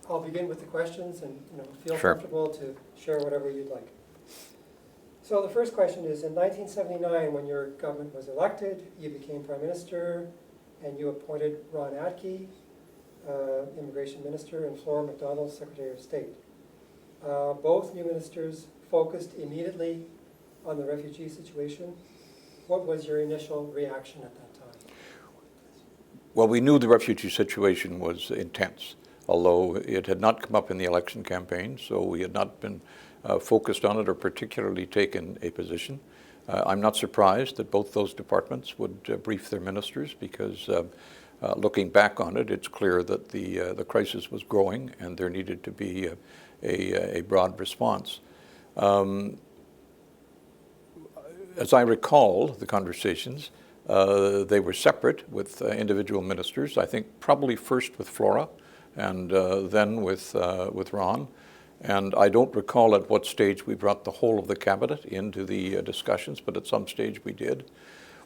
I'll begin with the questions, and feel Sure. comfortable to share whatever you'd like. So the first question is, in 1979, when your government was elected, you became Prime Minister, and you appointed Ron Atke, Immigration Minister, and Flora MacDonald, Secretary of State. Both new ministers focused immediately on the refugee situation. What was your initial reaction at that time? Well, we knew the refugee situation was intense, although it had not come up in the election campaign, so we had not been focused on it or particularly taken a position. I'm not surprised that both those departments would brief their ministers, because looking back on it, it's clear that the crisis was growing and there needed to be a broad response. As I recall the conversations, they were separate with individual ministers. I think probably first with Flora, and then with Ron. And I don't recall at what stage we brought the whole of the cabinet into the discussions, but at some stage we did.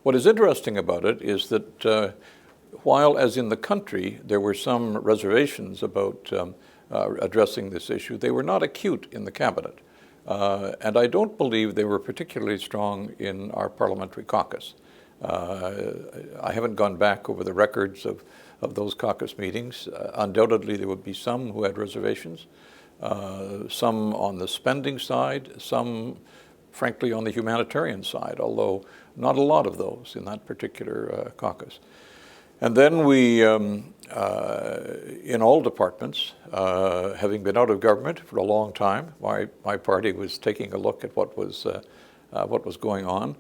What is interesting about it is that while, as in the country, there were some reservations about addressing this issue, they were not acute in the cabinet. And I don't believe they were particularly strong in our parliamentary caucus. I haven't gone back over the records of those caucus meetings. Undoubtedly, there would be some who had reservations, some on the spending side, some, frankly, on the humanitarian side, although not a lot of those in that particular caucus. And then we, in all departments, having been out of government for a long time, my party was taking a look at what was going on,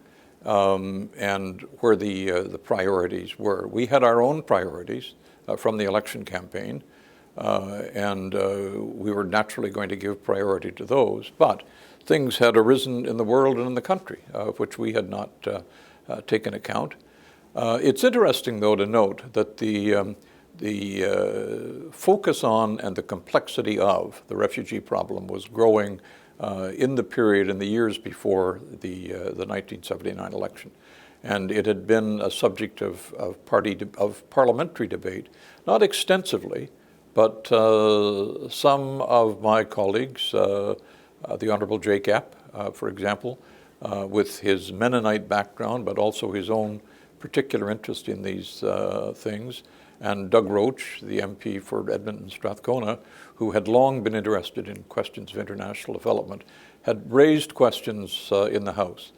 and where the priorities were. We had our own priorities from the election campaign, and we were naturally going to give priority to those. But things had arisen in the world and in the country, of which we had not taken account. It's interesting, though, to note that the focus on and the complexity of the refugee problem was growing in the period, in the years before the 1979 election. And it had been a subject of parliamentary debate, not extensively, but some of my colleagues, the Honourable Jake Epp, for example, with his Mennonite background, but also his own particular interest in these things, and Doug Roach, the MP for Edmonton Strathcona, who had long been interested in questions of international development, had raised questions in the House.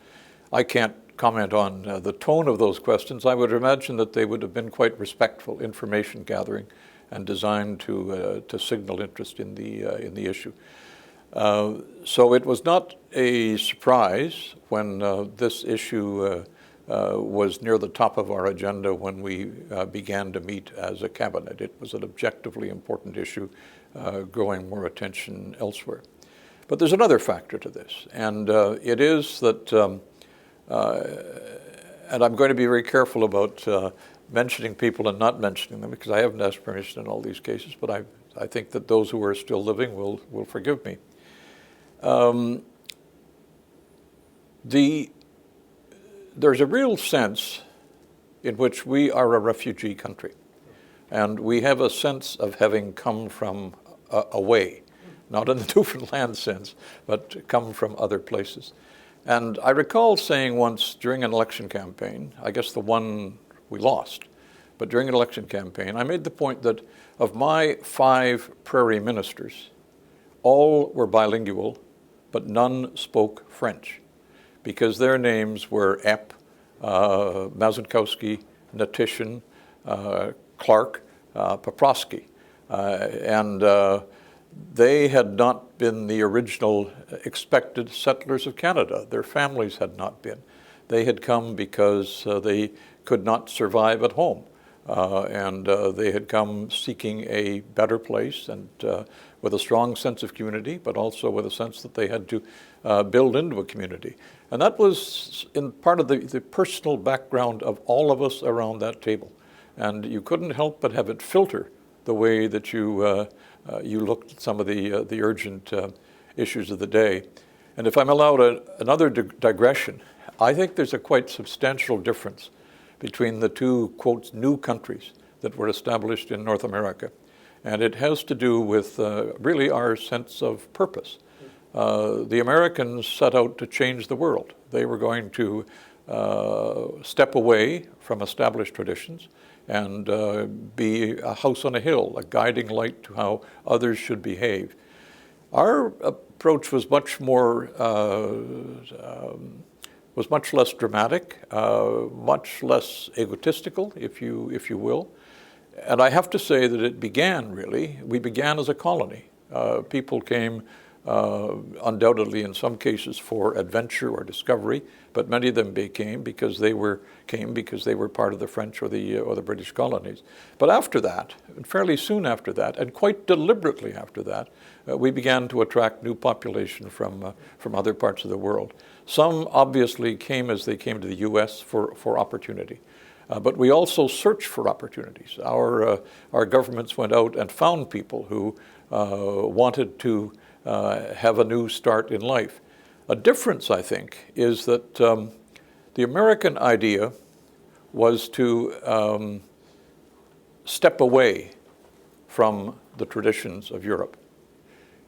I can't comment on the tone of those questions. I would imagine that they would have been quite respectful, information gathering, and designed to signal interest in the issue. So it was not a surprise when this issue was near the top of our agenda when we began to meet as a cabinet. It was an objectively important issue, growing more attention elsewhere. But there's another factor to this, and it is that, and I'm going to be very careful about mentioning people and not mentioning them, because I haven't asked permission in all these cases, but I think that those who are still living will forgive me. There's a real sense in which we are a refugee country, and we have a sense of having come from away, not in the Newfoundland sense, but come from other places. And I recall saying once during an election campaign, I guess the one we lost, but during an election campaign, I made the point that of my 5 prairie ministers, all were bilingual, but none spoke French, because their names were Epp, Mazankowski, Natishin, Clark, Paprosky. And they had not been the original expected settlers of Canada. Their families had not been. They had come because they could not survive at home. And they had come seeking a better place, and with a strong sense of community, but also with a sense that they had to build into a community. And that was in part of the personal background of all of us around that table. And you couldn't help but have it filter the way that you looked at some of the urgent issues of the day. And if I'm allowed another digression, I think there's a quite substantial difference between the two, quote, new countries that were established in North America. And it has to do with really our sense of purpose. The Americans set out to change the world. They were going to step away from established traditions and be a house on a hill, a guiding light to how others should behave. Our approach was much more, was much less dramatic, much less egotistical, if you will. And I have to say that it began, really, we began as a colony. People came undoubtedly in some cases for adventure or discovery, but many of them came because they were part of the French or the British colonies. But after that, and fairly soon after that, and quite deliberately after that, we began to attract new population from other parts of the world. Some obviously came as they came to the U.S. for opportunity. But we also searched for opportunities. Our governments went out and found people who wanted to have a new start in life. A difference, I think, is that the American idea was to step away from the traditions of Europe.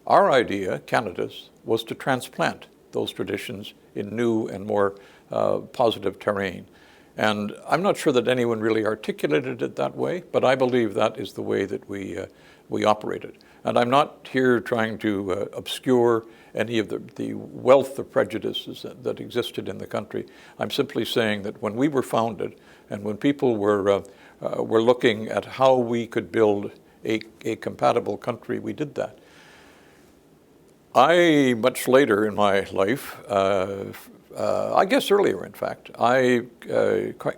Our idea, Canada's, was to transplant those traditions in new and more positive terrain. And I'm not sure that anyone really articulated it that way, but I believe that is the way that we operated. And I'm not here trying to obscure any of the wealth of prejudices that existed in the country. I'm simply saying that when we were founded and when people were looking at how we could build a compatible country, we did that. I, much later in my life, I guess earlier, in fact, I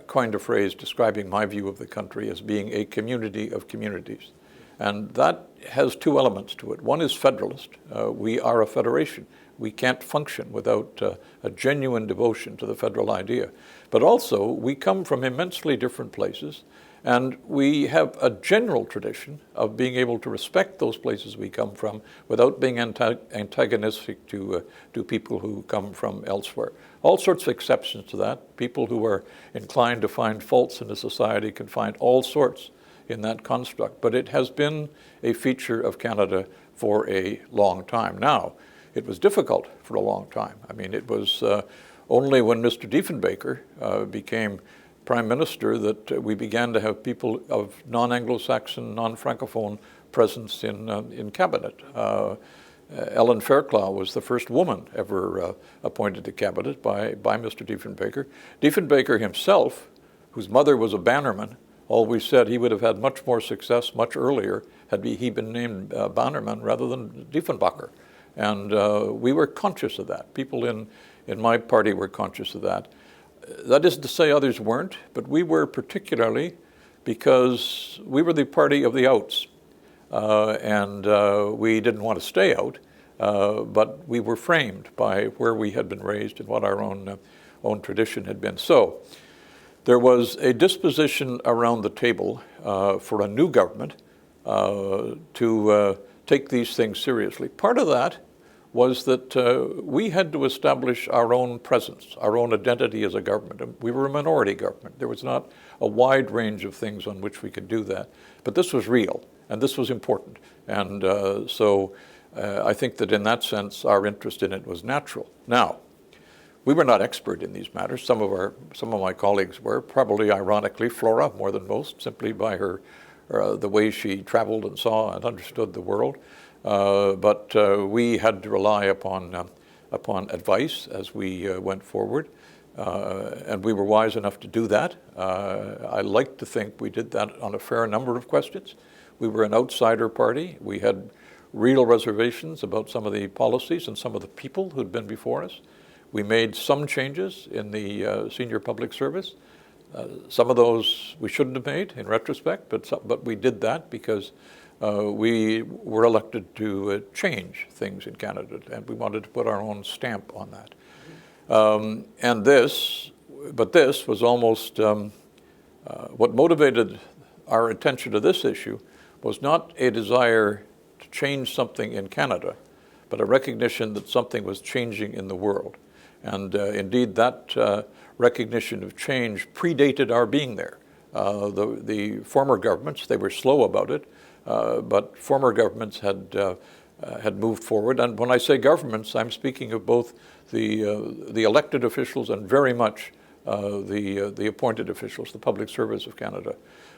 coined a phrase describing my view of the country as being a community of communities. And that has two elements to it. One is federalist. We are a federation. We can't function without a genuine devotion to the federal idea. But also, we come from immensely different places, and we have a general tradition of being able to respect those places we come from without being antagonistic to people who come from elsewhere. All sorts of exceptions to that. People who are inclined to find faults in a society can find all sorts in that construct. But it has been a feature of Canada for a long time. Now, it was difficult for a long time. I mean, it was only when Mr. Diefenbaker became Prime Minister that we began to have people of non-Anglo-Saxon, non-Francophone presence in cabinet. Ellen Fairclough was the first woman ever appointed to cabinet by Mr. Diefenbaker. Diefenbaker himself, whose mother was a bannerman, always said he would have had much more success much earlier had he been named Bannerman rather than Diefenbaker. And we were conscious of that. People in my party were conscious of that. That isn't to say others weren't, but we were particularly because we were the party of the outs. And we didn't want to stay out, but we were framed by where we had been raised and what our own tradition had been. So there was a disposition around the table for a new government to take these things seriously. Part of that was that we had to establish our own presence, our own identity as a government. We were a minority government. There was not a wide range of things on which we could do that. But this was real, and this was important. And so I think that in that sense, our interest in it was natural. Now, we were not expert in these matters. Some of my colleagues were, probably ironically, Flora more than most, simply by the way she traveled and saw and understood the world. But we had to rely upon advice as we went forward, and we were wise enough to do that. I like to think we did that on a fair number of questions. We were an outsider party. We had real reservations about some of the policies and some of the people who'd been before us. We made some changes in the senior public service. Some of those we shouldn't have made in retrospect, but we did that because we were elected to change things in Canada, and we wanted to put our own stamp on that. But this was almost what motivated our attention to this issue was not a desire to change something in Canada, but a recognition that something was changing in the world. And indeed, that recognition of change predated our being there. The former governments, they were slow about it. but former governments had moved forward. And when I say governments, I'm speaking of both the elected officials and very much the appointed officials, the Public Service of Canada.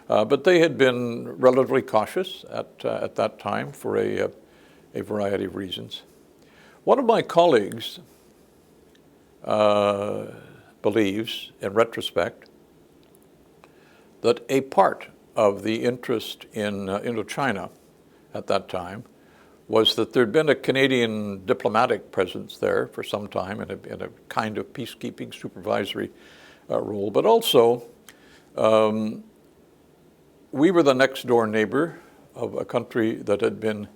But they had been relatively cautious at that time for a variety of reasons. One of my colleagues believes, in retrospect, that a part of the interest in Indochina at that time was that there had been a Canadian diplomatic presence there for some time in a kind of peacekeeping supervisory role, but also we were the next door neighbor of a country that had been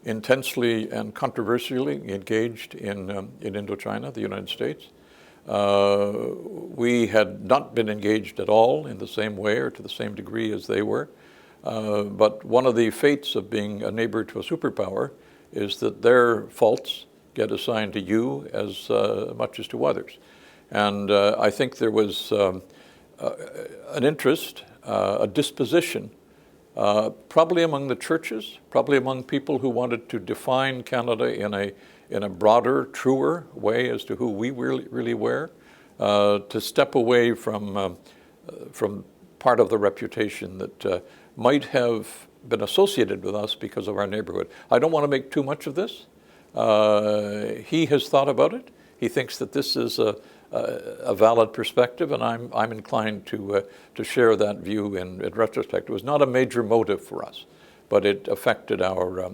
intensely and controversially engaged in Indochina, the United States. We had not been engaged at all in the same way or to the same degree as they were. But one of the fates of being a neighbor to a superpower is that their faults get assigned to you as much as to others. And I think there was an interest, a disposition, probably among the churches, probably among people who wanted to define Canada in a broader, truer way as to who we really were, to step away from part of the reputation that might have been associated with us because of our neighborhood. I don't want to make too much of this. He has thought about it. He thinks that this is a valid perspective, and I'm inclined to share that view in retrospect. It was not a major motive for us, but it affected our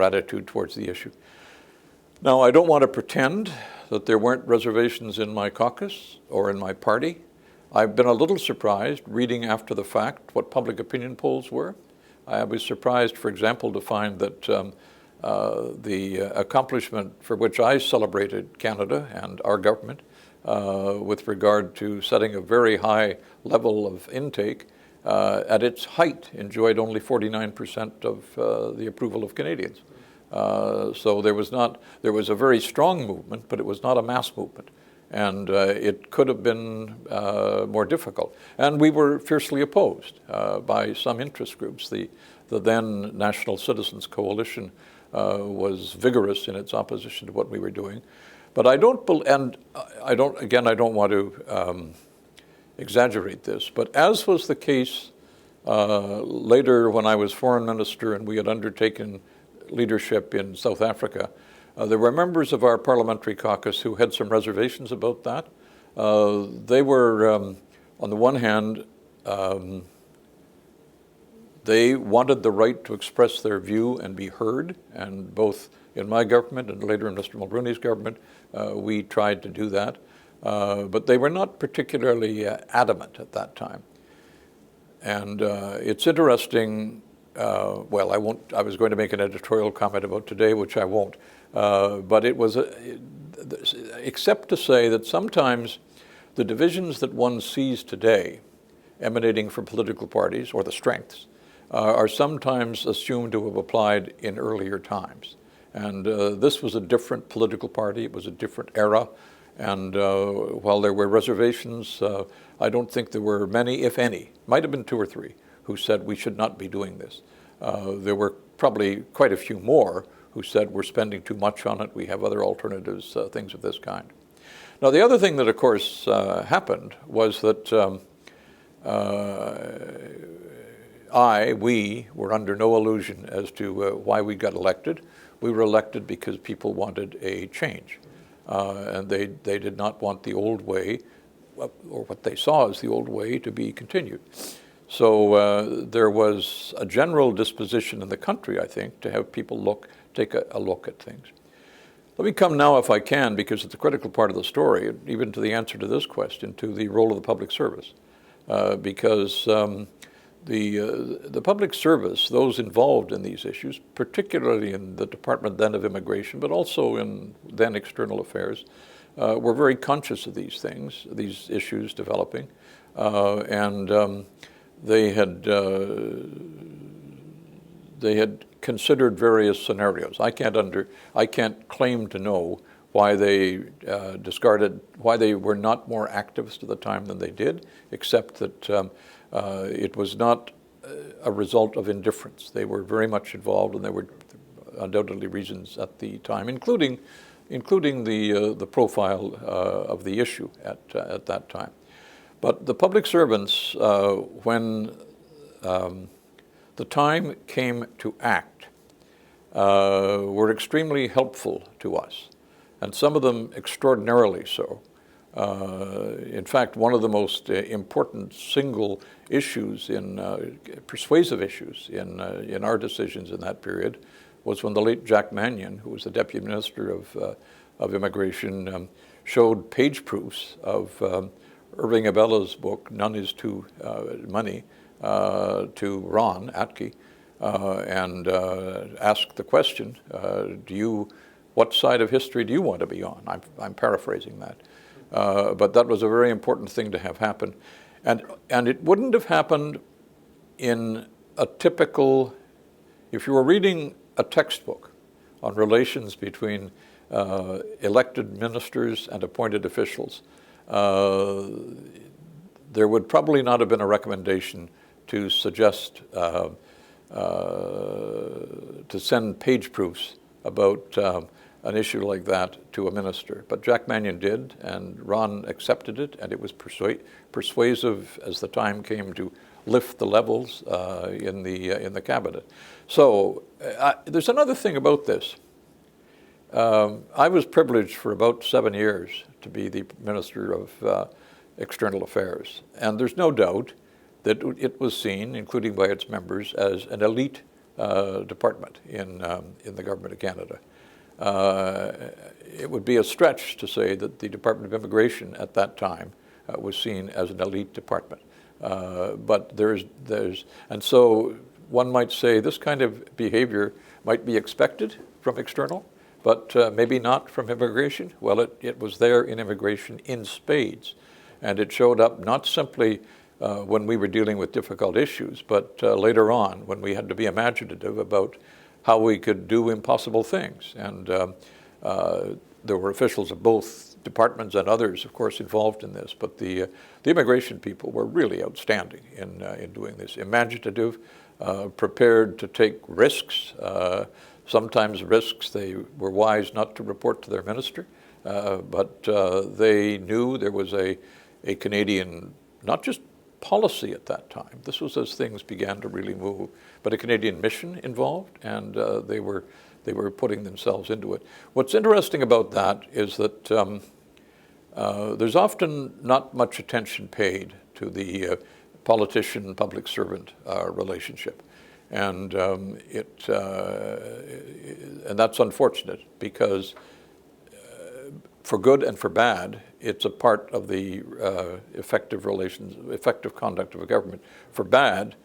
attitude towards the issue. Now, I don't want to pretend that there weren't reservations in my caucus or in my party. I've been a little surprised reading after the fact what public opinion polls were. I was surprised, for example, to find that the accomplishment for which I celebrated Canada and our government with regard to setting a very high level of intake, at its height enjoyed only 49% of the approval of Canadians. So there was a very strong movement, but it was not a mass movement. And it could have been more difficult. And we were fiercely opposed by some interest groups. The then National Citizens Coalition was vigorous in its opposition to what we were doing. But I don't want to exaggerate this, but as was the case later when I was foreign minister and we had undertaken leadership in South Africa, there were members of our parliamentary caucus who had some reservations about that. They were, on the one hand, they wanted the right to express their view and be heard, and both in my government and later in Mr. Mulrooney's government, we tried to do that. But they were not particularly adamant at that time. And it's interesting, I was going to make an editorial comment about today, which I won't. But it was, except to say that sometimes the divisions that one sees today emanating from political parties, or the strengths, are sometimes assumed to have applied in earlier times. And this was a different political party, it was a different era, and while there were reservations, I don't think there were many, if any, might have been 2 or 3, who said we should not be doing this. There were probably quite a few more who said we're spending too much on it, we have other alternatives, things of this kind. Now, the other thing that, of course, happened was that we were under no illusion as to why we got elected. We were elected because people wanted a change, and they did not want the old way, or what they saw as the old way, to be continued. So there was a general disposition in the country, I think, to have people take a look at things. Let me come now, if I can, because it's a critical part of the story, even to the answer to this question, to the role of the public service. Because the public service, those involved in these issues, particularly in the Department then of Immigration, but also in then External Affairs, were very conscious of these things, these issues developing, and they had considered various scenarios. I can't claim to know why they why they were not more activist at the time than they did, except that it was not a result of indifference. They were very much involved, and there were undoubtedly reasons at the time, including the profile of the issue at that time. But the public servants, when the time came to act, were extremely helpful to us, and some of them extraordinarily so. In fact, one of the most important single issues persuasive issues in our decisions in that period was when the late Jack Mannion, who was the Deputy Minister of Immigration, showed page proofs of Irving Abella's book, None is Too Money, to Ron Atke, and asked the question, what side of history do you want to be on? I'm paraphrasing that. But that was a very important thing to have happen. And it wouldn't have happened in a typical, if you were reading a textbook on relations between elected ministers and appointed officials, there would probably not have been a recommendation to suggest, to send page proofs about an issue like that to a minister. But Jack Mannion did, and Ron accepted it, and it was persuasive as the time came to lift the levels in the cabinet. So there's another thing about this. I was privileged for about 7 years to be the Minister of External Affairs, and there's no doubt that it was seen, including by its members, as an elite department in the Government of Canada. It would be a stretch to say that the Department of Immigration at that time was seen as an elite department. But and so one might say this kind of behavior might be expected from external, but maybe not from immigration. Well, it was there in immigration in spades, and it showed up not simply when we were dealing with difficult issues, but later on when we had to be imaginative about how we could do impossible things. And there were officials of both departments and others, of course, involved in this. But the immigration people were really outstanding in doing this. Imaginative, prepared to take risks. Sometimes risks they were wise not to report to their minister, but they knew there was a Canadian, not just policy at that time. This was as things began to really move, but a Canadian mission involved, and they were putting themselves into it. What's interesting about that is that there's often not much attention paid to the politician-public servant relationship, and and that's unfortunate because for good and for bad, it's a part of the effective conduct of a government. For bad,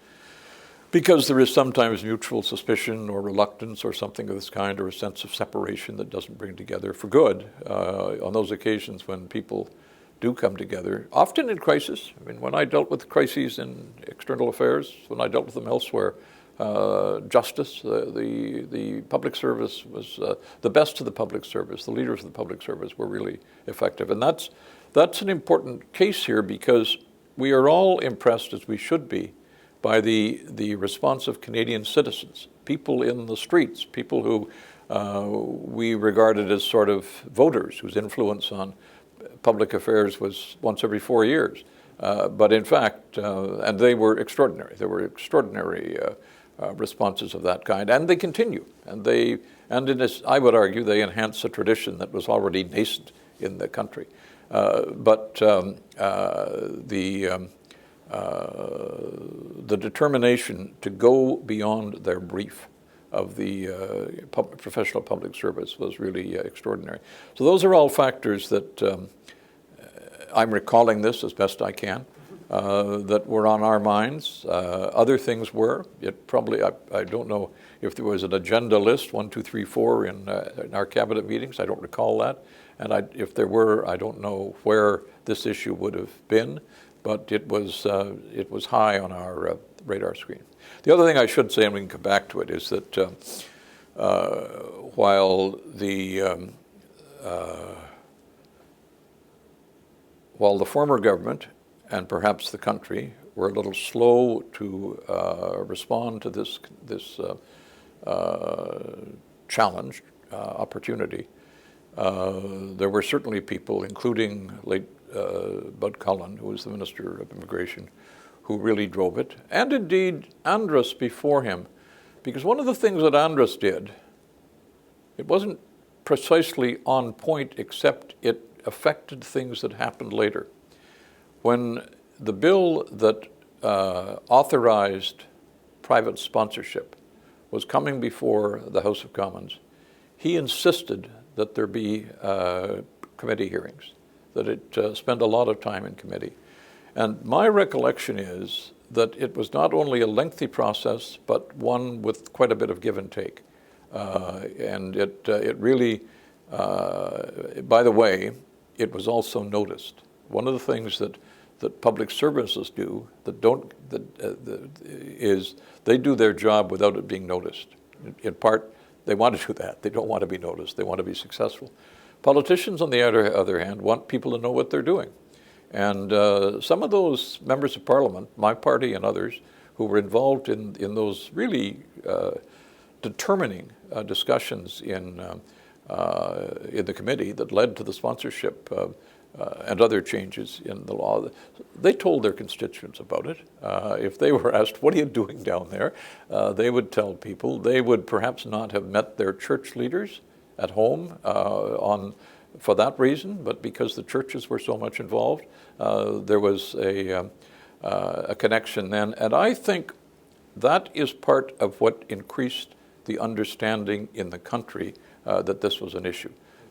because there is sometimes mutual suspicion or reluctance or something of this kind, or a sense of separation that doesn't bring together. For good, on those occasions when people do come together, often in crisis. I mean, when I dealt with crises in external affairs, when I dealt with them elsewhere, justice, the public service was the best of the public service. The leaders of the public service were really effective, and that's an important case here because we are all impressed, as we should be, by the response of Canadian citizens, people in the streets, people who we regarded as sort of voters whose influence on public affairs was once every 4 years. But in fact, and they were extraordinary. There were extraordinary responses of that kind, and they continue. And in this, I would argue, they enhance a tradition that was already nascent in the country. But the determination to go beyond their brief of the professional public service was really extraordinary. So those are all factors that I'm recalling this as best I can, that were on our minds. Other things were. It probably, I don't know if there was an agenda list, 1, 2, 3, 4 in our cabinet meetings. I don't recall that. And if there were, I don't know where this issue would have been, but it was high on our radar screen. The other thing I should say, and we can come back to it, is that while the former government and perhaps the country were a little slow to respond to this challenge, opportunity. There were certainly people, including late Bud Cullen, who was the Minister of Immigration, who really drove it, and indeed Andrus before him. Because one of the things that Andrus did, it wasn't precisely on point, except it affected things that happened later. When the bill that authorized private sponsorship was coming before the House of Commons, he insisted that there be committee hearings, that it spend a lot of time in committee. And my recollection is that it was not only a lengthy process, but one with quite a bit of give and take. And it really, by the way, it was also noticed. One of the things that public services do is they do their job without it being noticed. In part, they want to do that. They don't want to be noticed. They want to be successful. Politicians, on the other hand, want people to know what they're doing. And some of those members of Parliament, my party and others, who were involved in those really determining discussions in the committee that led to the sponsorship and other changes in the law, they told their constituents about it. If they were asked, what are you doing down there? They would tell people. They would perhaps not have met their church leaders at home for that reason, but because the churches were so much involved, there was a connection then. And I think that is part of what increased the understanding in the country that this was an issue.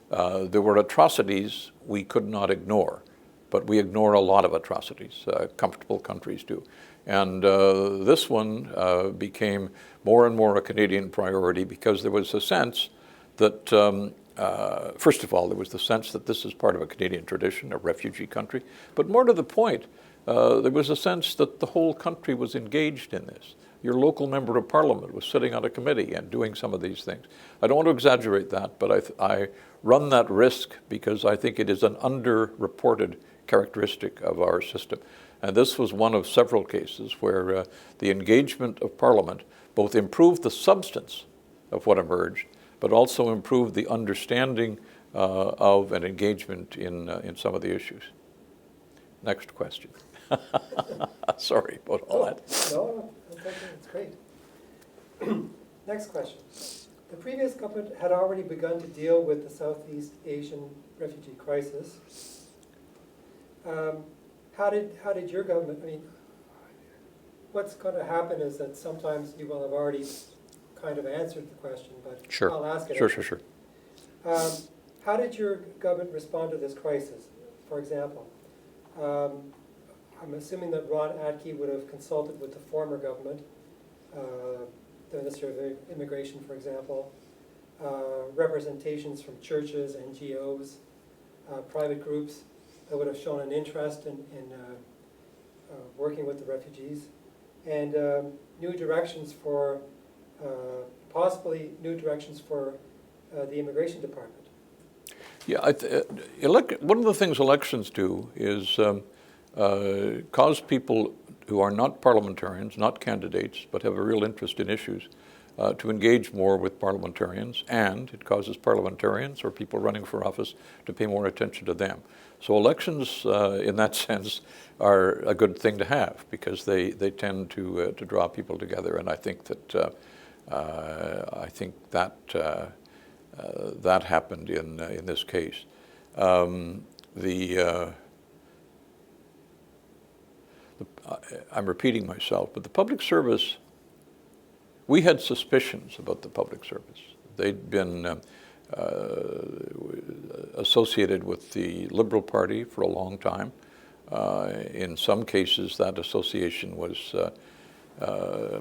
There were atrocities we could not ignore, but we ignore a lot of atrocities. Comfortable countries do. And this one became more and more a Canadian priority because there was a sense that, first of all, there was the sense that this is part of a Canadian tradition, a refugee country. But more to the point, there was a sense that the whole country was engaged in this. Your local member of Parliament was sitting on a committee and doing some of these things. I don't want to exaggerate that, but I run that risk because I think it is an underreported characteristic of our system. And this was one of several cases where the engagement of Parliament both improved the substance of what emerged, but also improved the understanding of an engagement in some of the issues. Next question. Sorry about all that. No, that's great. Next question. The previous government had already begun to deal with the Southeast Asian refugee crisis. How did your government, I mean, what's going to happen is that sometimes you will have already kind of answered the question, but sure. I'll ask it. Sure. How did your government respond to this crisis? For example, I'm assuming that Ron Atke would have consulted with the former government, the Minister of Immigration, for example, representations from churches, NGOs, private groups that would have shown an interest in working with the refugees, and new directions for, possibly new directions for the Immigration Department. Yeah, one of the things elections do is cause people who are not parliamentarians, not candidates, but have a real interest in issues, to engage more with parliamentarians, and it causes parliamentarians or people running for office to pay more attention to them. So elections, in that sense, are a good thing to have because they tend to draw people together, and I think that that happened in this case. I'm repeating myself, but the public service, we had suspicions about the public service. They'd been associated with the Liberal Party for a long time. In some cases, that association was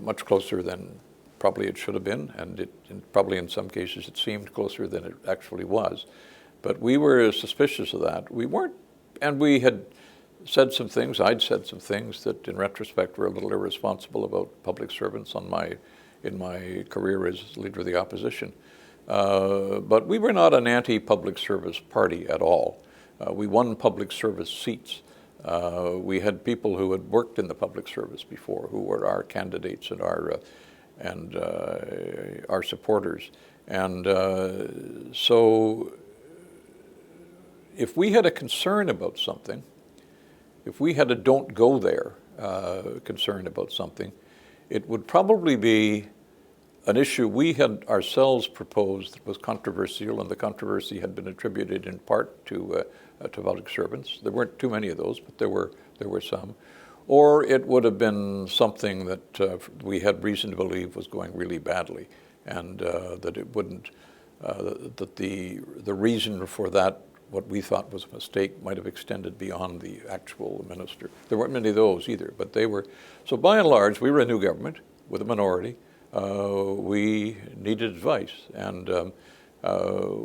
much closer than probably it should have been, and probably in some cases it seemed closer than it actually was. But we were suspicious of that. We weren't, and we had said some things, I'd said some things that in retrospect were a little irresponsible about public servants in my career as leader of the opposition. But we were not an anti-public service party at all. We won public service seats We had people who had worked in the public service before, who were our candidates and our supporters. And so if we had a concern about something, if we had a don't go there concern about something, it would probably be an issue we had ourselves proposed that was controversial, and the controversy had been attributed in part to public servants. There weren't too many of those, but there were some. Or it would have been something that we had reason to believe was going really badly, and that it wouldn't, that the reason for that, what we thought was a mistake, might have extended beyond the actual minister. There weren't many of those either, but they were. So by and large, we were a new government with a minority. We needed advice, and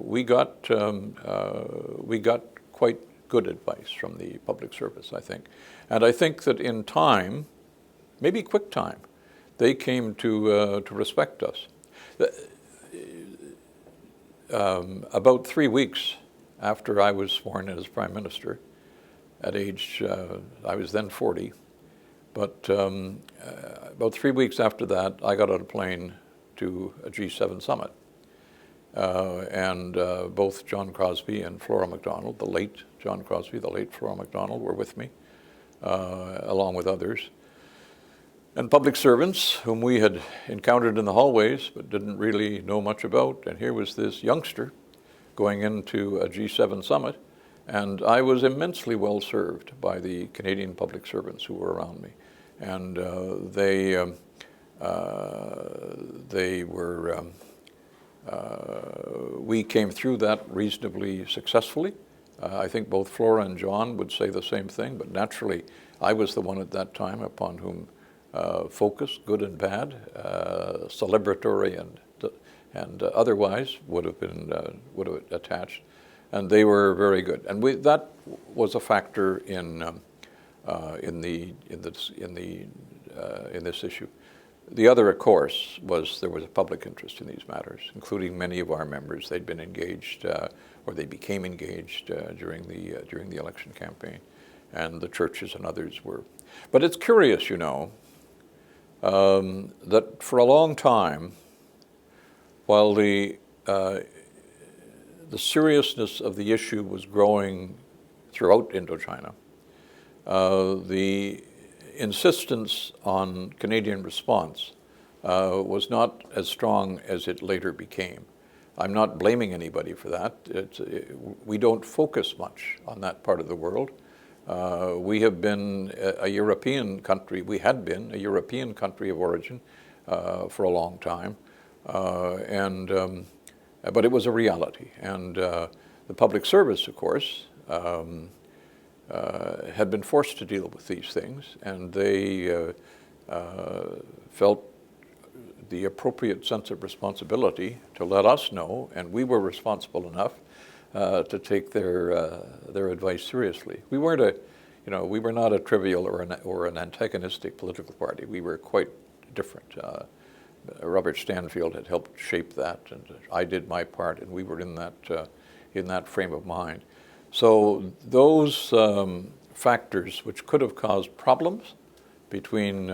we got quite good advice from the public service, I think. And I think that in time, maybe quick time, they came to respect us. About 3 weeks after I was sworn in as Prime Minister, at age, I was then 40, but about 3 weeks after that, I got on a plane to a G7 summit. And both John Crosbie and Flora MacDonald, the late John Crosbie, the late Flora MacDonald, were with me, along with others. And public servants whom we had encountered in the hallways but didn't really know much about. And here was this youngster going into a G7 summit, and I was immensely well served by the Canadian public servants who were around me. And we came through that reasonably successfully. I think both Flora and John would say the same thing, but naturally I was the one at that time upon whom focus, good and bad, celebratory and otherwise would have attached, and they were very good. And that was a factor in this issue. The other, of course, was there was a public interest in these matters, including many of our members. They'd been engaged, or they became engaged during the election campaign, and the churches and others were. But it's curious, you know, that for a long time, while the seriousness of the issue was growing throughout Indochina, the insistence on Canadian response was not as strong as it later became. I'm not blaming anybody for that. We don't focus much on that part of the world. We have been a European country. We had been a European country of origin for a long time, but it was a reality. And the public service, of course, had been forced to deal with these things, and they felt the appropriate sense of responsibility to let us know, and we were responsible enough to take their advice seriously. We weren't we were not a trivial or an antagonistic political party. We were quite different. Robert Stanfield had helped shape that, and I did my part, and we were in that frame of mind. So those factors which could have caused problems between,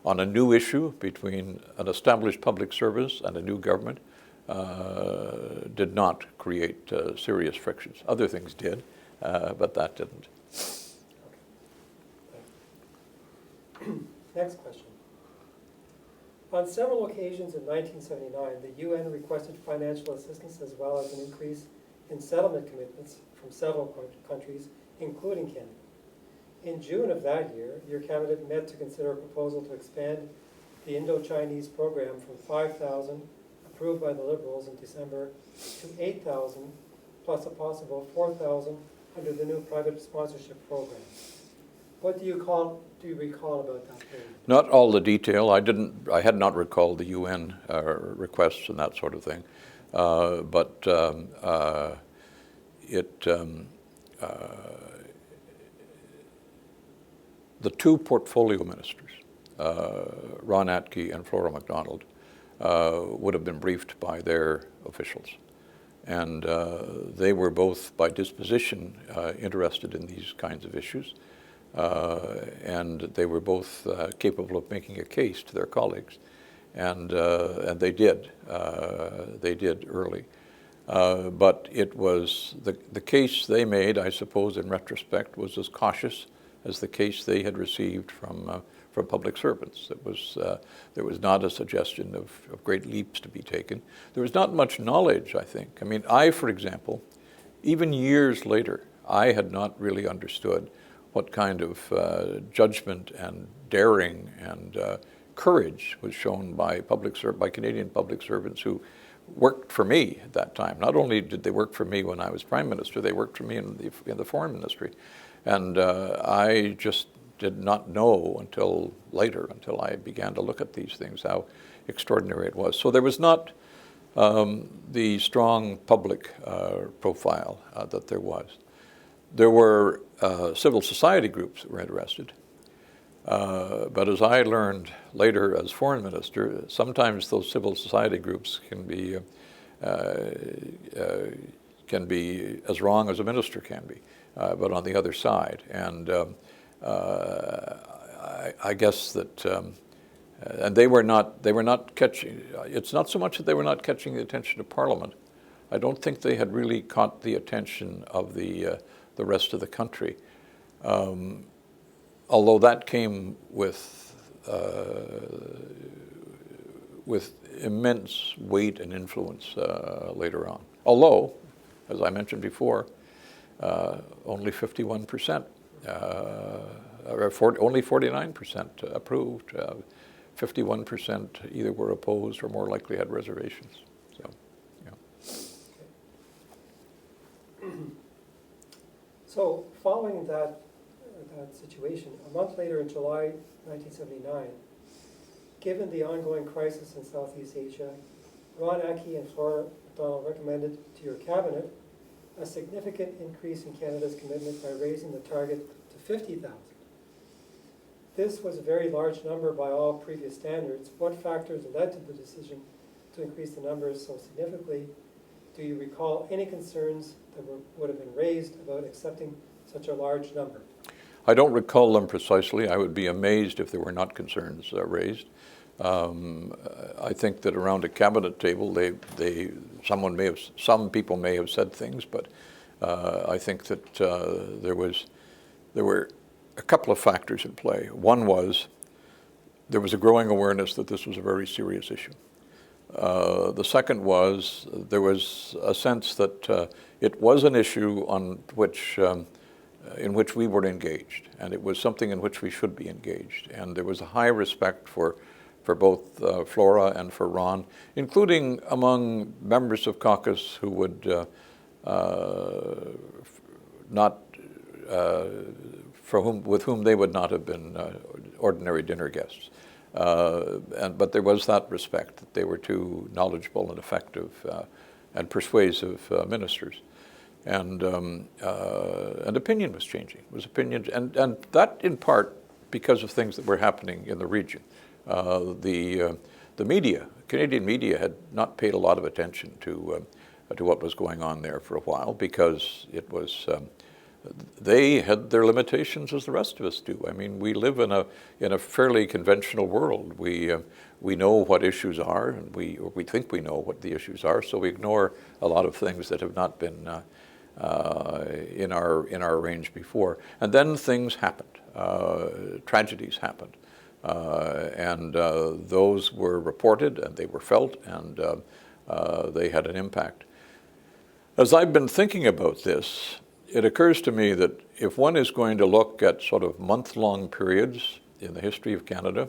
on a new issue, between an established public service and a new government, did not create serious frictions. Other things did, but that didn't. Okay. Next question. On several occasions in 1979, the UN requested financial assistance as well as an increase in settlement commitments from several countries, including Canada. In June of that year, your cabinet met to consider a proposal to expand the Indo-Chinese program from 5,000, approved by the Liberals in December, to 8,000, plus a possible 4,000 under the new private sponsorship program. What do you recall about that period? Not all the detail. I had not recalled the UN requests and that sort of thing, but the two portfolio ministers, Ron Atke and Flora MacDonald, would have been briefed by their officials. And they were both, by disposition, interested in these kinds of issues. and they were both capable of making a case to their colleagues, and they did. They did early. But it was the case they made, I suppose, in retrospect, was as cautious as the case they had received from public servants. There was not a suggestion of great leaps to be taken. There was not much knowledge, I think. I mean, for example, even years later, I had not really understood what kind of judgment and daring and courage was shown by Canadian public servants who worked for me at that time. Not only did they work for me when I was Prime Minister, they worked for me in the Foreign Ministry. And I just did not know until later, until I began to look at these things, how extraordinary it was. So there was not the strong public profile that there was. There were civil society groups that were interested. But as I learned later as Foreign Minister, sometimes those civil society groups can be as wrong as a minister can be, but on the other side. And I guess that, and they were not catching. It's not so much that they were not catching the attention of Parliament. I don't think they had really caught the attention of the rest of the country. Although that came with immense weight and influence later on. Although, as I mentioned before, only 51%, only 49% approved. 51% either were opposed or more likely had reservations. So, yeah. So, following that situation, a month later in July 1979, given the ongoing crisis in Southeast Asia, Ron Atke and Flora MacDonald recommended to your cabinet a significant increase in Canada's commitment by raising the target to 50,000. This was a very large number by all previous standards. What factors led to the decision to increase the numbers so significantly? Do you recall any concerns that would have been raised about accepting such a large number? I don't recall them precisely. I would be amazed if there were not concerns raised. I think that around a cabinet table, some people may have said things, but I think that there were a couple of factors in play. One was there was a growing awareness that this was a very serious issue. The second was there was a sense that it was an issue in which we were engaged, and it was something in which we should be engaged. And there was a high respect for both Flora and for Ron, including among members of caucus who would with whom they would not have been ordinary dinner guests. But there was that respect that they were two knowledgeable and effective and persuasive ministers. And opinion was changing. It was opinion, and that in part because of things that were happening in the region. The media, Canadian media, had not paid a lot of attention to what was going on there for a while because it was they had their limitations as the rest of us do. I mean, we live in a fairly conventional world. We know what issues are, and we think we know what the issues are, so we ignore a lot of things that have not been in our range before. And then things happened. Tragedies happened. And those were reported, and they were felt, and they had an impact. As I've been thinking about this, it occurs to me that if one is going to look at sort of month-long periods in the history of Canada,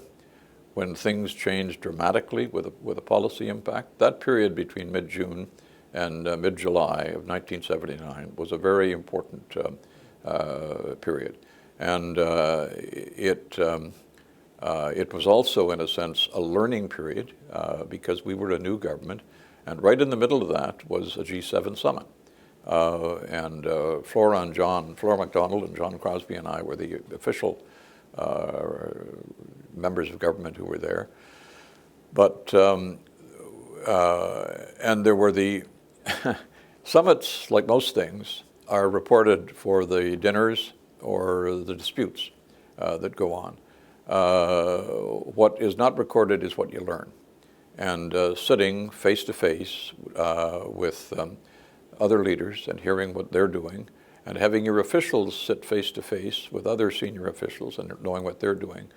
when things changed dramatically with a policy impact, that period between mid-June and mid-July of 1979 was a very important period. And it was also, in a sense, a learning period because we were a new government. And right in the middle of that was a G7 summit. And Flora MacDonald and John Crosbie and I were the official members of government who were there. But, and there were the summits, like most things, are reported for the dinners or the disputes. that go on. What is not recorded is what you learn. And sitting face to face with other leaders and hearing what they're doing, and having your officials sit face to face with other senior officials and knowing what they're doing,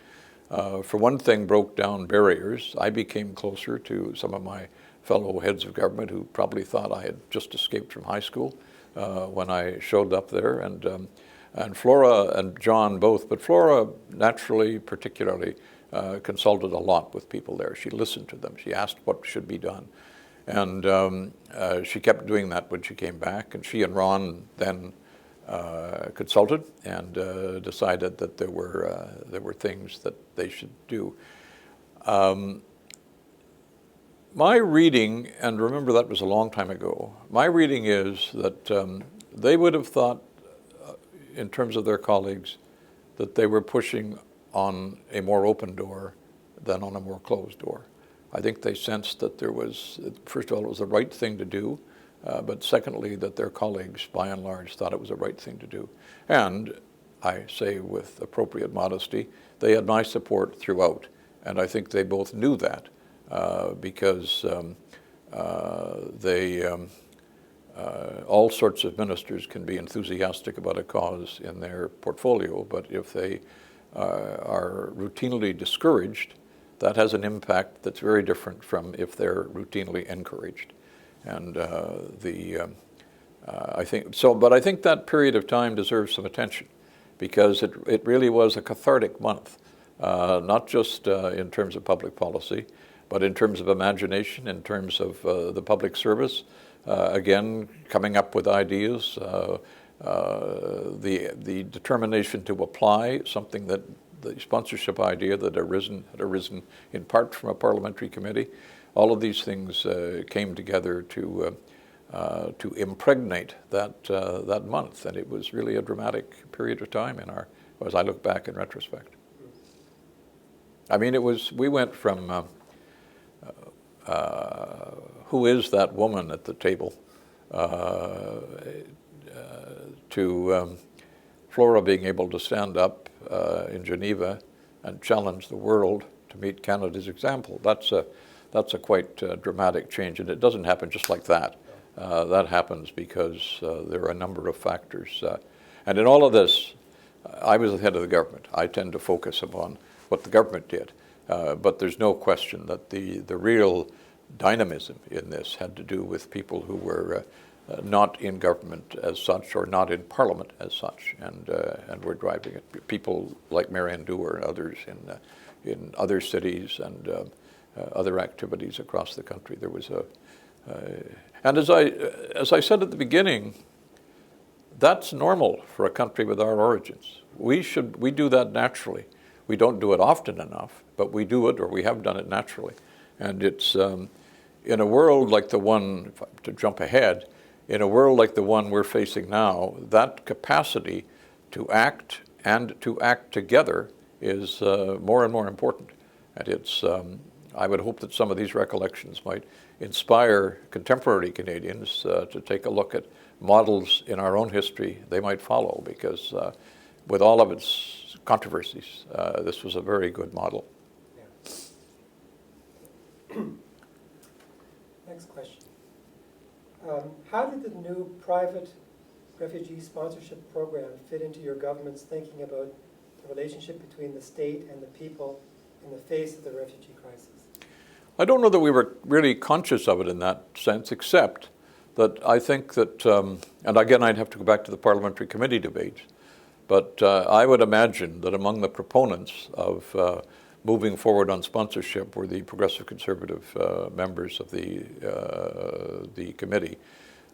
for one thing, broke down barriers. I became closer to some of my fellow heads of government who probably thought I had just escaped from high school when I showed up there. And Flora and John both, but Flora naturally, particularly, consulted a lot with people there. She listened to them. She asked what should be done. And she kept doing that when she came back. And she and Ron then consulted and decided that there were things that they should do. My reading, and remember that was a long time ago, my reading is that they would have thought, in terms of their colleagues, that they were pushing on a more open door than on a more closed door. I think they sensed that there was, first of all, it was the right thing to do, but secondly, that their colleagues, by and large, thought it was the right thing to do. And I say with appropriate modesty, they had my support throughout. And I think they both knew that because all sorts of ministers can be enthusiastic about a cause in their portfolio, but if they are routinely discouraged, that has an impact that's very different from if they're routinely encouraged. And I think so, but I think that period of time deserves some attention because it really was a cathartic month, not just in terms of public policy, but in terms of imagination, in terms of the public service. Again, coming up with ideas, the determination to apply something that the sponsorship idea that had arisen in part from a parliamentary committee. All of these things came together to impregnate that month, and it was really a dramatic period of time as I look back in retrospect. I mean, we went from who is that woman at the table to Flora being able to stand up in Geneva and challenge the world to meet Canada's example. That's a quite dramatic change, and it doesn't happen just like that. That happens because there are a number of factors. And in all of this, I was the head of the government. I tend to focus upon what the government did. But there's no question that the real dynamism in this had to do with people who were not in government as such or not in parliament as such, and were driving it. People like Marianne Dewar and others in other cities and other activities across the country. There was and as I said at the beginning, that's normal for a country with our origins. We do that naturally. We don't do it often enough, but we do it, or we have done it naturally. And it's in a world like the one, to jump ahead, in a world like the one we're facing now, that capacity to act and to act together is more and more important. And it's, I would hope that some of these recollections might inspire contemporary Canadians to take a look at models in our own history they might follow, because with all of its controversies, this was a very good model. Yeah. Next question. How did the new private refugee sponsorship program fit into your government's thinking about the relationship between the state and the people in the face of the refugee crisis? I don't know that we were really conscious of it in that sense, except that I think that, and again I'd have to go back to the parliamentary committee debates, but I would imagine that among the proponents of moving forward on sponsorship were the Progressive Conservative members of the committee,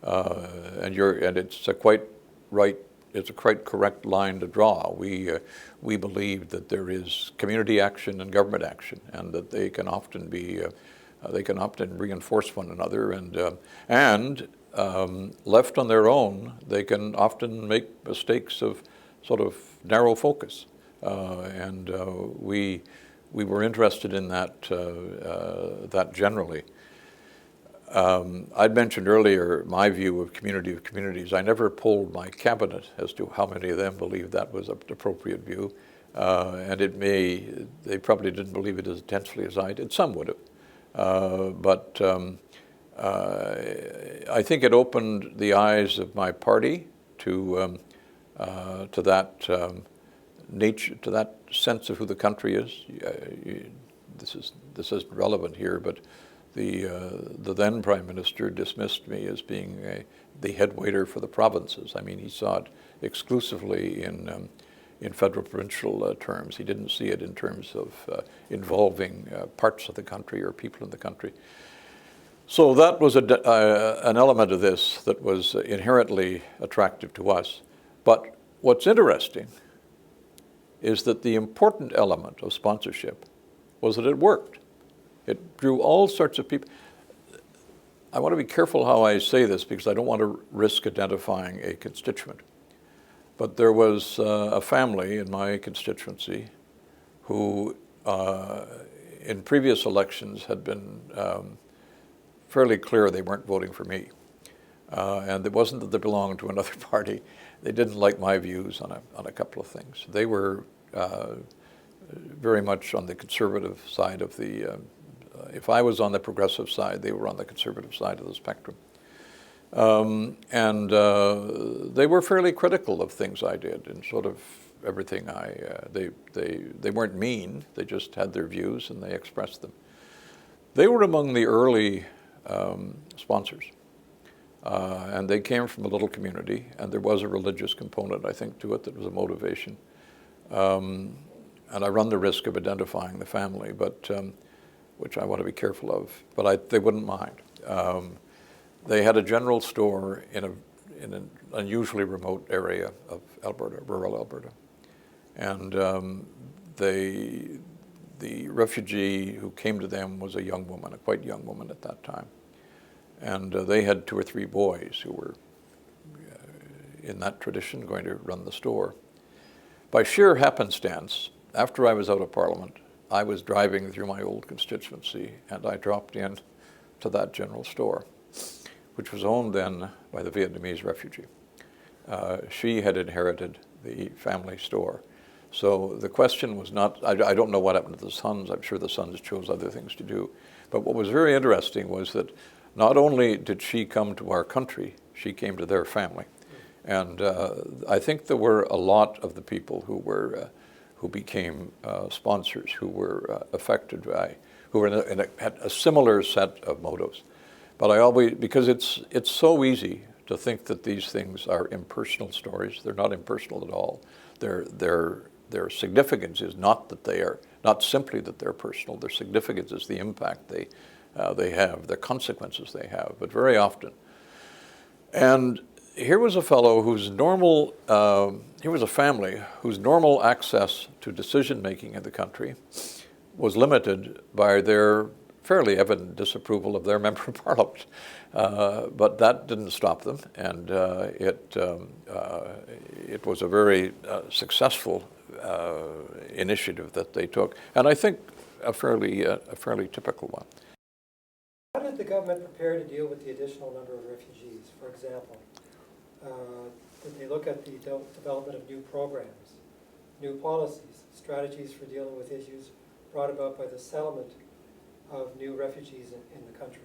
and it's a quite right. It's a quite correct line to draw. We believe that there is community action and government action, and that they can often reinforce one another, and left on their own, they can often make mistakes of sort of narrow focus, and we were interested in that generally. I'd mentioned earlier my view of communities. I never polled my cabinet as to how many of them believed that was an appropriate view. And they probably didn't believe it as intensely as I did. Some would have. But I think it opened the eyes of my party to that nature, to that sense of who the country is. This isn't relevant here, but the then Prime Minister dismissed me as being the head waiter for the provinces. I mean, he saw it exclusively in federal provincial terms. He didn't see it in terms of involving parts of the country or people in the country. So that was an element of this that was inherently attractive to us. But what's interesting is that the important element of sponsorship was that it worked. It drew all sorts of people. I want to be careful how I say this because I don't want to risk identifying a constituent. But there was a family in my constituency who, in previous elections, had been fairly clear they weren't voting for me. And it wasn't that they belonged to another party. They didn't like my views on a couple of things. They were very much on the conservative side of the, if I was on the progressive side, they were on the conservative side of the spectrum. And they were fairly critical of things I did and sort of everything they weren't mean, they just had their views and they expressed them. They were among the early sponsors. And they came from a little community, and there was a religious component, I think, to it that was a motivation. And I run the risk of identifying the family, but which I want to be careful of, but they wouldn't mind. They had a general store in an unusually remote area of Alberta, rural Alberta. And the refugee who came to them was a young woman, a quite young woman at that time. And they had 2 or 3 boys who were in that tradition going to run the store. By sheer happenstance, after I was out of Parliament, I was driving through my old constituency and I dropped in to that general store, which was owned then by the Vietnamese refugee. She had inherited the family store. So the question was not, I don't know what happened to the sons. I'm sure the sons chose other things to do. But what was very interesting was that not only did she come to our country, she came to their family. And I think there were a lot of the people who became sponsors, who were affected by, who were had a similar set of motives. But I always, because it's so easy to think that these things are impersonal stories. They're not impersonal at all. Their significance is not that they are, not simply that they're personal. Their significance is the impact they have, the consequences they have, but very often. And here was a fellow whose normal, here was a family whose normal access to decision-making in the country was limited by their fairly evident disapproval of their member of Parliament. But that didn't stop them, and it was a very successful initiative that they took, and I think a fairly typical one. How did the government prepare to deal with the additional number of refugees? For example, did they look at the development of new programs, new policies, strategies for dealing with issues brought about by the settlement of new refugees in the country?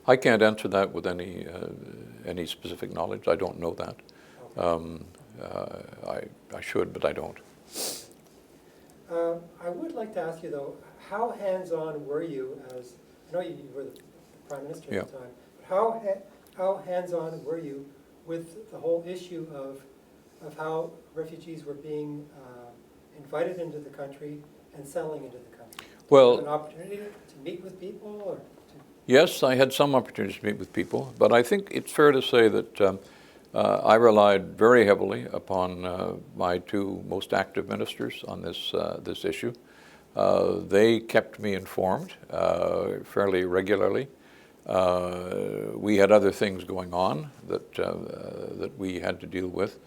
I can't answer that with any specific knowledge. I don't know that. Okay. I should, but I don't. I would like to ask you, though, how hands-on were you as, I know you were the Prime Minister at the time, but how hands-on were you with the whole issue of how refugees were being invited into the country and settling into the country? Well, an opportunity to meet with people? Or yes, I had some opportunities to meet with people, but I think it's fair to say that I relied very heavily upon my 2 most active ministers on this issue. They kept me informed fairly regularly. We had other things going on that we had to deal with.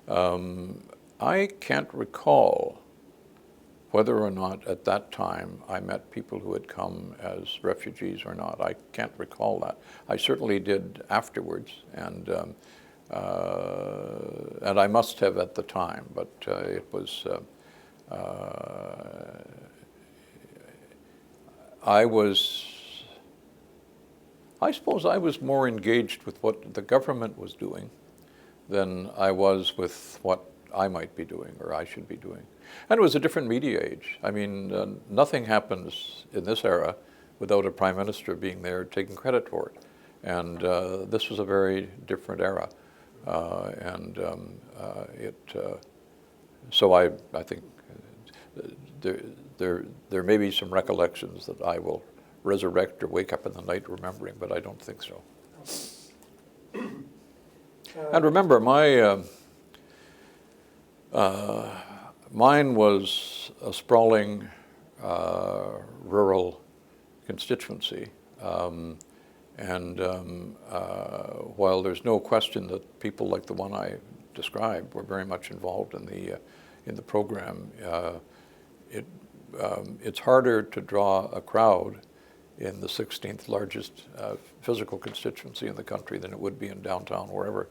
I can't recall whether or not at that time I met people who had come as refugees or not. I can't recall that. I certainly did afterwards, and I must have at the time, but it was I suppose I was more engaged with what the government was doing than I was with what I might be doing or I should be doing. And it was a different media age. I mean, nothing happens in this era without a prime minister being there taking credit for it. And this was a very different era. So I think there may be some recollections that I will resurrect or wake up in the night remembering, but I don't think so. And remember, mine was a sprawling rural constituency. While there's no question that people like the one I described were very much involved in the program, it's harder to draw a crowd in the 16th largest physical constituency in the country than it would be in downtown, wherever.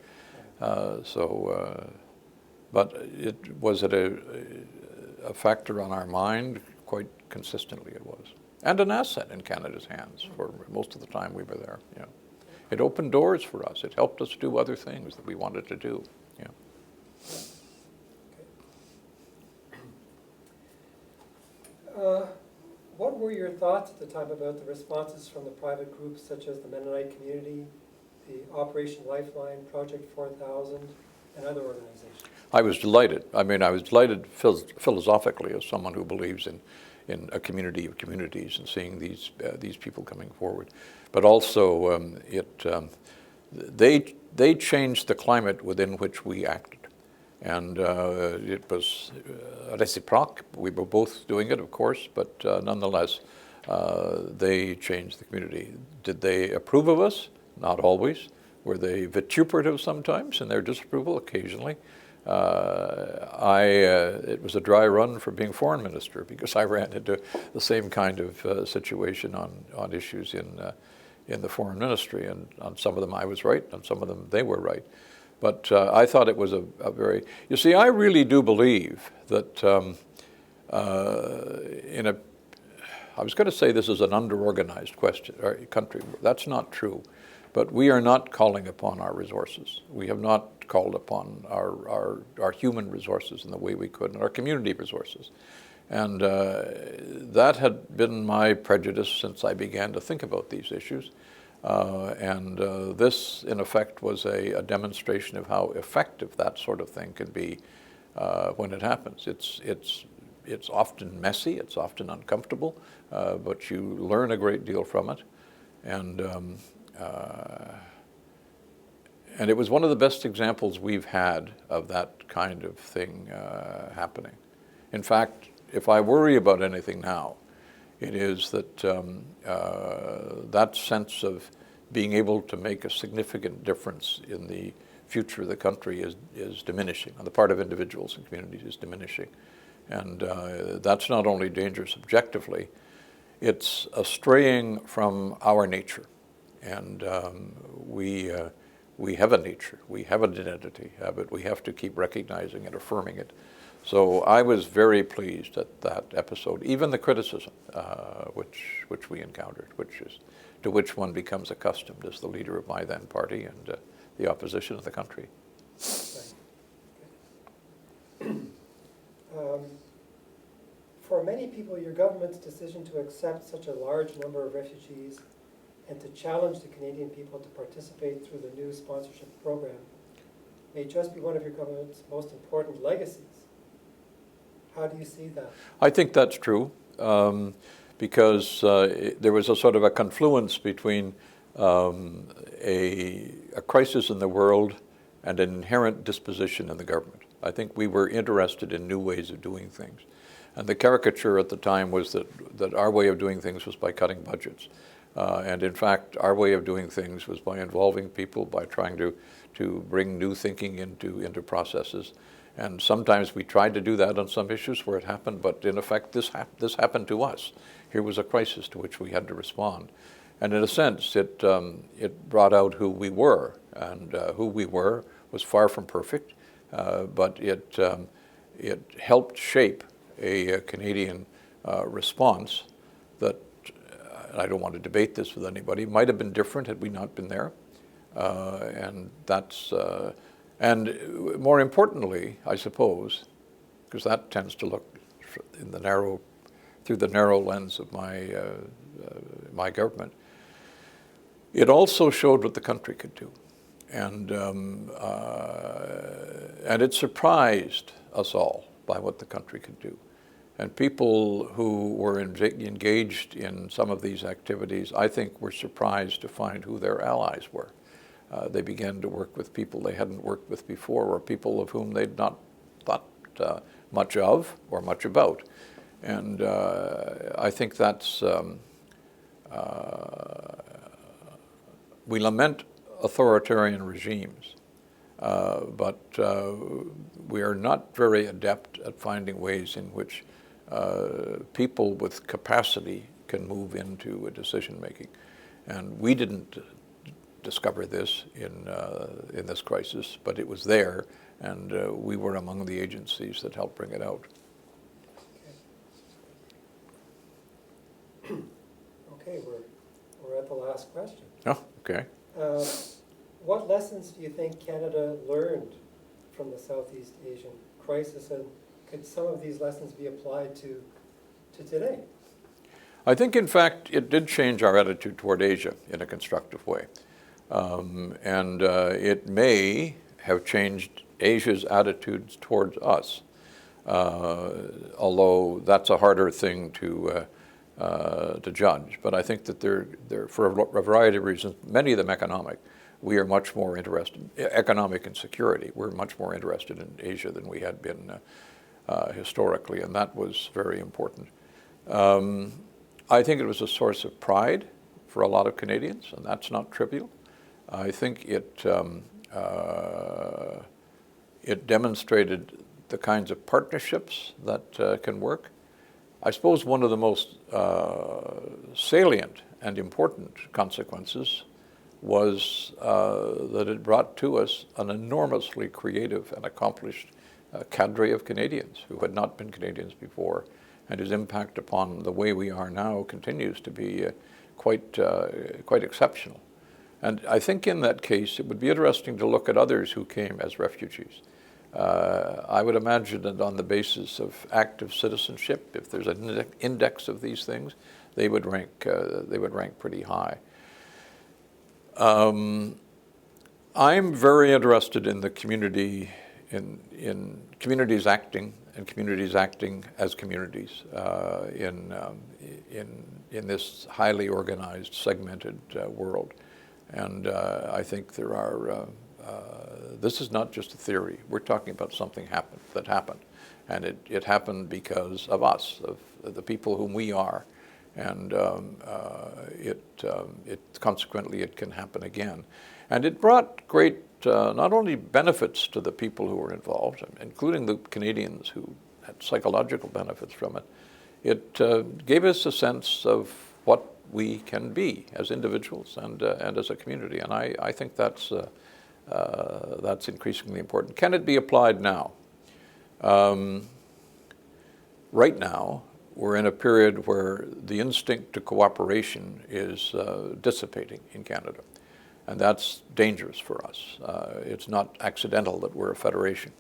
But it was a factor on our mind. Quite consistently it was. And an asset in Canada's hands for most of the time we were there. Yeah. It opened doors for us. It helped us do other things that we wanted to do. Yeah. What were your thoughts at the time about the responses from the private groups such as the Mennonite community, the Operation Lifeline, Project 4000, and other organizations? I was delighted. I mean, I was delighted philosophically as someone who believes in a community of communities and seeing these people coming forward. But also, they changed the climate within which we acted. And it was reciproque. We were both doing it, of course, but nonetheless, they changed the community. Did they approve of us? Not always. Were they vituperative sometimes in their disapproval? Occasionally. It was a dry run for being foreign minister because I ran into the same kind of situation on issues in the foreign ministry, and on some of them I was right, on some of them they were right. But I thought it was a very, you see, I really do believe that I was going to say this is an under-organized country. That's not true. But we are not calling upon our resources. We have not called upon our human resources in the way we could, and our community resources. And that had been my prejudice since I began to think about these issues. This, in effect, was a demonstration of how effective that sort of thing can be when it happens. It's often messy, it's often uncomfortable, but you learn a great deal from it. And it was one of the best examples we've had of that kind of thing happening. In fact, if I worry about anything now, it is that that sense of being able to make a significant difference in the future of the country is diminishing. On the part of individuals and communities is diminishing. And that's not only dangerous objectively, it's a straying from our nature. And we have a nature, we have an identity, but we have to keep recognizing and affirming it. So I was very pleased at that episode, even the criticism which we encountered, to which one becomes accustomed as the leader of my then party and the opposition of the country. For many people, your government's decision to accept such a large number of refugees and to challenge the Canadian people to participate through the new sponsorship program may just be one of your government's most important legacies. How do you see that? I think that's true, because there was a sort of a confluence between a crisis in the world and an inherent disposition in the government. I think we were interested in new ways of doing things. And the caricature at the time was that our way of doing things was by cutting budgets. And in fact, our way of doing things was by involving people, by trying to bring new thinking into processes. And sometimes we tried to do that on some issues where it happened, but in effect, this happened to us. Here was a crisis to which we had to respond. And in a sense, it brought out who we were, and who we were was far from perfect, but it helped shape a Canadian response that, I don't want to debate this with anybody, might have been different had we not been there. And that's, and more importantly, I suppose, because that tends to look in the narrow, through the narrow lens of my government, it also showed what the country could do. And it surprised us all by what the country could do. And people who were engaged in some of these activities, I think, were surprised to find who their allies were. They began to work with people they hadn't worked with before, or people of whom they'd not thought much of or much about. And I think that's, we lament authoritarian regimes, but we are not very adept at finding ways in which people with capacity can move into a decision-making. And we didn't discover this in this crisis, but it was there, and we were among the agencies that helped bring it out. Okay, we're at the last question. Oh, okay. What lessons do you think Canada learned from the Southeast Asian crisis, and could some of these lessons be applied to today? I think, in fact, it did change our attitude toward Asia in a constructive way. And it may have changed Asia's attitudes towards us, although that's a harder thing to judge. But I think that they're for a variety of reasons, many of them economic. We are much more interested, economic and security, we're much more interested in Asia than we had been historically, and that was very important. I think it was a source of pride for a lot of Canadians, and that's not trivial. I think it demonstrated the kinds of partnerships that can work. I suppose one of the most salient and important consequences was that it brought to us an enormously creative and accomplished cadre of Canadians who had not been Canadians before, and whose impact upon the way we are now continues to be quite exceptional. And I think in that case, it would be interesting to look at others who came as refugees. I would imagine that on the basis of active citizenship, if there's an index of these things, they would rank pretty high. I'm very interested in the community, in communities acting and communities acting as communities in this highly organized, segmented world. And I think there are, this is not just a theory. We're talking about something that happened. And it happened because of us, of the people whom we are. And consequently, it can happen again. And it brought great, not only benefits to the people who were involved, including the Canadians who had psychological benefits from it. It gave us a sense of what we can be as individuals and as a community. And I think that's increasingly important. Can it be applied now? Right now, we're in a period where the instinct to cooperation is dissipating in Canada. And that's dangerous for us. It's not accidental that we're a federation.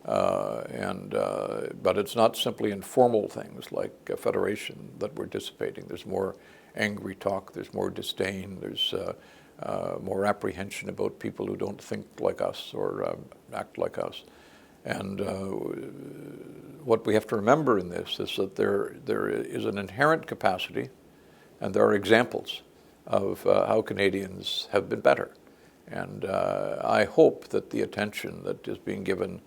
But it's not simply informal things like a federation that we're dissipating. There's more angry talk, there's more disdain, there's more apprehension about people who don't think like us or act like us. And what we have to remember in this is that there is an inherent capacity, and there are examples of how Canadians have been better. And I hope that the attention that is being given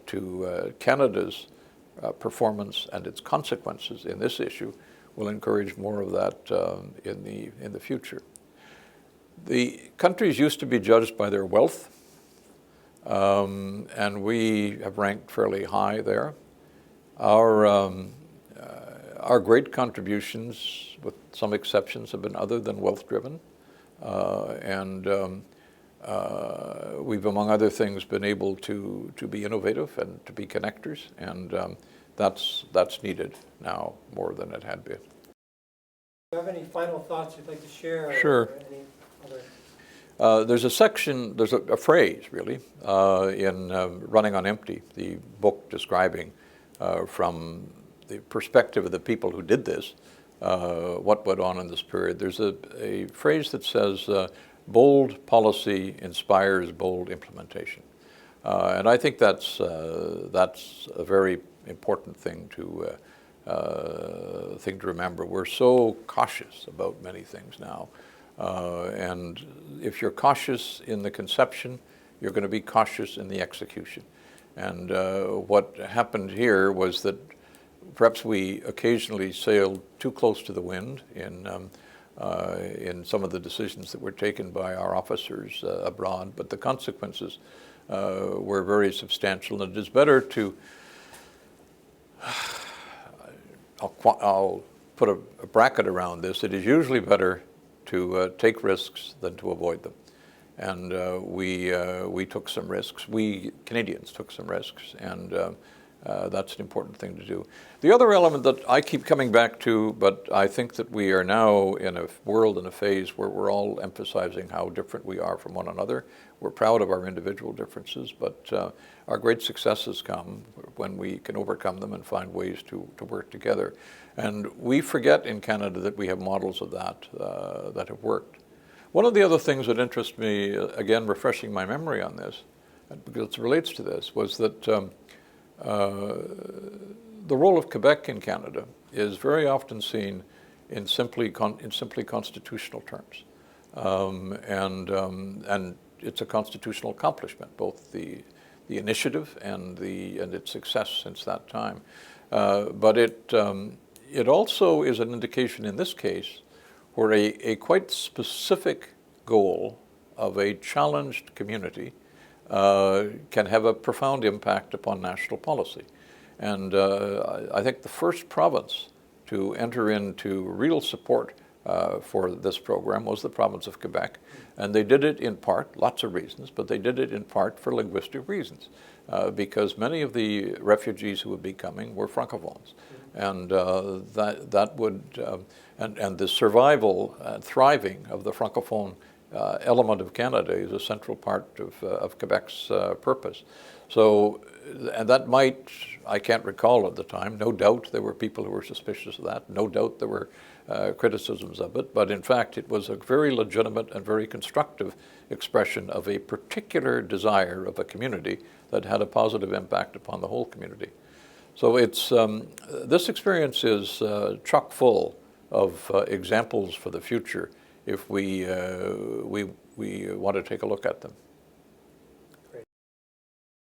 to Canada's performance and its consequences in this issue will encourage more of that in the future. The countries used to be judged by their wealth, and we have ranked fairly high there. Our great contributions, with some exceptions, have been other than wealth-driven, and we've, among other things, been able to be innovative and to be connectors, and that's needed now more than it had been. Do you have any final thoughts you'd like to share? Sure. Or any other? There's a section, there's a phrase really, in Running on Empty, the book describing from the perspective of the people who did this, what went on in this period. There's a phrase that says, bold policy inspires bold implementation. And I think that's a very important thing to remember. We're so cautious about many things now. And if you're cautious in the conception, you're going to be cautious in the execution. And what happened here was that perhaps we occasionally sailed too close to the wind in some of the decisions that were taken by our officers abroad, but the consequences were very substantial. And it is better to, I'll put a bracket around this, it is usually better to take risks than to avoid them. And we took some risks. We Canadians took some risks, and that's an important thing to do. The other element that I keep coming back to, but I think that we are now in a world, in a phase where we're all emphasizing how different we are from one another. We're proud of our individual differences, but our great successes come when we can overcome them and find ways to work together. And we forget in Canada that we have models of that that have worked. One of the other things that interests me, again refreshing my memory on this, because it relates to this, was that the role of Quebec in Canada is very often seen in simply constitutional terms, and it's a constitutional accomplishment, both the initiative and its success since that time. But it also is an indication in this case where a quite specific goal of a challenged community can have a profound impact upon national policy. And I think the first province to enter into real support for this program was the province of Quebec. And they did it in part, lots of reasons, but they did it in part for linguistic reasons, because many of the refugees who would be coming were francophones. And that would, and the survival and thriving of the francophone element of Canada is a central part of Quebec's purpose. So, and that might, I can't recall at the time, no doubt there were people who were suspicious of that, no doubt there were criticisms of it, but in fact it was a very legitimate and very constructive expression of a particular desire of a community that had a positive impact upon the whole community. So it's, this experience is chock full of examples for the future if we want to take a look at them.